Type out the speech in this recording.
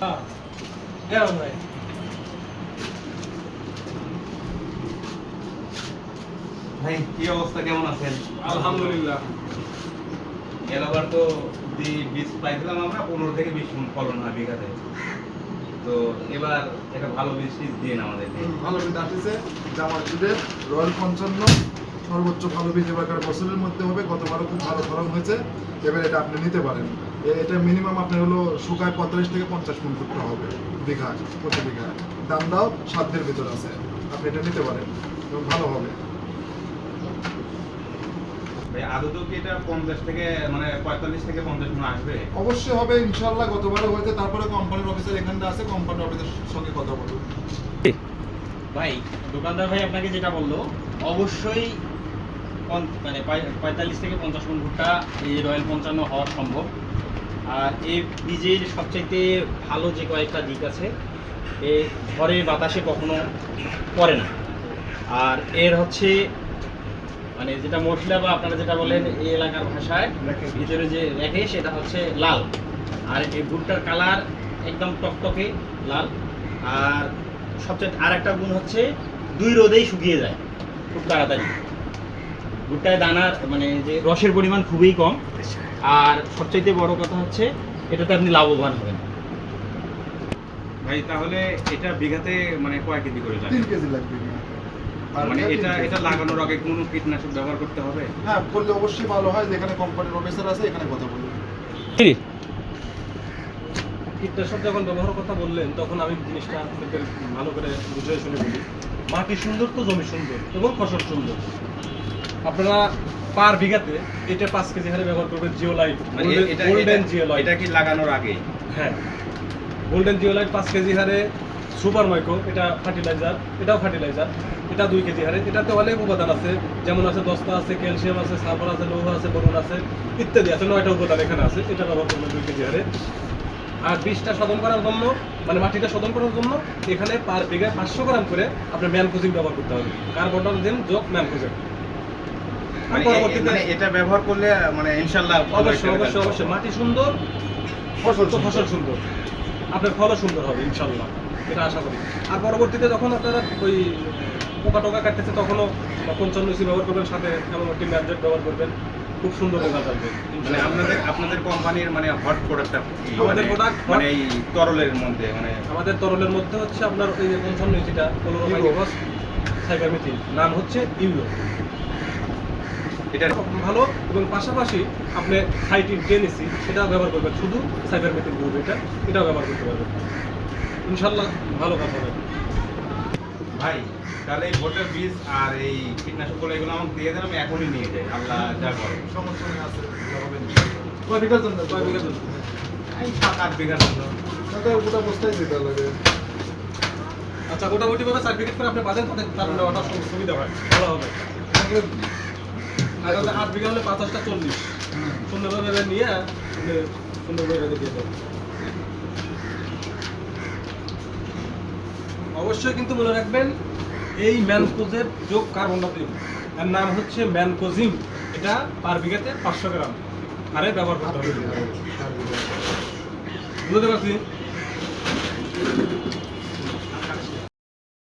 ভাই ভাই কি অবস্থা, কেমন আছেন? আলহামদুলিল্লাহ। এবার তো বীজ পাইছিলাম আমরা 15 থেকে 20 মণ ফলন হয় বিঘাতে। তো এবার একটা ভালো বীজ দিয়ে আমাদেরকে। ভালো বীজ আসছে জামার দুধের রয়্যাল 55 সর্বোচ্চ ভালো বীজ এবারকার বছরের মধ্যে হবে। গতবারও খুব ভালো ফলন হয়েছে, এবার এটা আপনি নিতে পারেন। এটা মিনিমাম আপনার হলো শুকায় 45 থেকে 50 মণ করতে হবে বিঘা, প্রতি বিঘা। দাম দাও সাধ্যের ভিতর আছে, আপনি এটা নিতে পারেন এবং ভালো হবে। আদৌ কি এটা 50 থেকে মানে 45 থেকে 50 মণ আসবে? অবশ্যই হবে ইনশাআল্লাহ। গতবারও হয়েছে, তারপরে কোম্পানির অফিসার এখানটা আছে, কোম্পানির অফিসের সঙ্গে কথা বলুন। ভাই দোকানদার ভাই আপনাকে যেটা বললো অবশ্যই মানে 45 থেকে 50 মণ ভুট্টা এই রয়্যাল 55 হওয়া সম্ভব। আর এই বীজের সবচাইতে ভালো যে কয়েকটা দিক আছে, এ ঝড়ে বাতাসে কখনো পড়ে না। আর এর হচ্ছে মানে যেটা মশলা বা আপনারা যেটা বলেন এই এলাকার ভাষায় ভিতরে যে রেখে সেটা হচ্ছে লাল। আর এই ভুট্টার কালার একদম টকটকে লাল। আর সবচেয়ে আর একটা গুণ হচ্ছে 2 রোদেই শুকিয়ে যায় খুব তাড়াতাড়ি। ভুট্টায় দানার মানে যে রসের পরিমাণ খুবই কম। আর সবচাইতে বড় কথা হচ্ছে এটাতে আপনি লাভবান হবেন। ভাই তাহলে এটা বিঘাতে মানে কয় কেজি করে লাগে? 3 কেজি লাগবে। আর মানে এটা লাগানোর আগে কোনো কীটনাশক ব্যবহার করতে হবে? হ্যাঁ, করলে অবশ্যই ভালো হয়। যেখানে কোম্পানির অফিসার আছে এখানে কথা বলুন। কীটনাশক যখন ব্যবহার কথা বললেন তখন আমি জিনিসটা আপনাদের ভালো করে বুঝে শুনে বলি। মাটি সুন্দর তো জমি সুন্দর এবং ফসল সুন্দর। আপনারা পার বিঘাতে এটা 5 কেজি হারে ব্যবহার করবেন জিওলাইট, গোল্ডেন জিওলাইট। এটা কি লাগানোর আগে? হ্যাঁ, গোল্ডেন জিওলাইট 5 কেজি হারে। সুপার মাইক্রো এটা ফার্টিলাইজার, এটাও ফার্টিলাইজার, এটা 2 কেজি হারে। এটাতে অনেক উপাদান আছে, যেমন আছে দস্তা আছে, ক্যালসিয়াম আছে, সালফার আছে, লৌহ আছে, বোরন আছে, ইত্যাদি আছে। 9টা উপাদান এখানে আছে। এটা ব্যবহার করবেন 2 কেজি হারে। আর বীজটা শোধন করার জন্য মানে মাটিটা শোধন করার জন্য এখানে পার বিঘায় 500 গ্রাম করে আপনার ম্যানকোজিং ব্যবহার করতে হবে। কার্বনডাইজিম যোগ ম্যানকোজিং। মানে এটা ব্যবহার করলে মানে ইনশাআল্লাহ অবশ্যই অবশ্যই অবশ্যই মাটি সুন্দর, ফসল সুন্দর, আপনার ফলও সুন্দর হবে ইনশাআল্লাহ, এটা আশা করি। আর পরবর্তীতে যখন আপনারা ওই পোকা টোকা কাটতেছে তখনও 55 ইসি ব্যবহার করবেন, সাথে এমন একটি ম্যানজেট ব্যবহার করবেন, খুব সুন্দর রেজাল্ট আসবে। মানে আপনাদের কোম্পানির মানে হট প্রোডাক্টটা আমাদের প্রোডাক্ট মানে এই তরলের মধ্যে মানে আমাদের তরলের মধ্যে হচ্ছে আপনার ওই 55 ইসিটা ক্লোরোফাইরিফস সাইপারমেথ্রিন, নাম হচ্ছে ইউরো। এটা ভালো। এবং পাশাপাশি আপনি সাইটিন 10 ইসি সেটাও ব্যবহার করবেন, শুধু সাইপারমেথ্রিন গ্রুপ এটাও ব্যবহার করতে পারবেন ইনশাআল্লাহ, ভালো কাজ হবে। ভাই তাহলে এই ভোটের বীজ আর এই কীটনাশকগুলো এগুলো আমাকে দিয়ে দেন, আমি এখনই নিয়ে যাই, আল্লাহ যা করে। সমস্যা নেই, আছে হবে ইনশাআল্লাহ। কয় বিঘার জন্য? কয় বিঘার জন্য? এই 7-8 বিঘার জন্য। তাতে গোটা বস্তায় দিতে লাগে। আচ্ছা, মোটামুটিভাবে সার্টিফিকেট করে আপনি বাজেন, তাদের নেওয়াটা সুবিধা হয়, ভালো হবে। আর 8 বিঘা হলে 50টা 40 সুন্দরভাবে নিয়ে আপনি সুন্দরভাবে দিয়ে দেবেন। অবশ্যই কিন্তু মনে রাখবেন এই ম্যানকোজের যোগ কার্বনডাইজিম, এর নাম হচ্ছে ম্যানকোজিম। এটা পার বিঘাতে 500 গ্রাম আরে ব্যবহার করতে হবে। বুঝতে পারছি?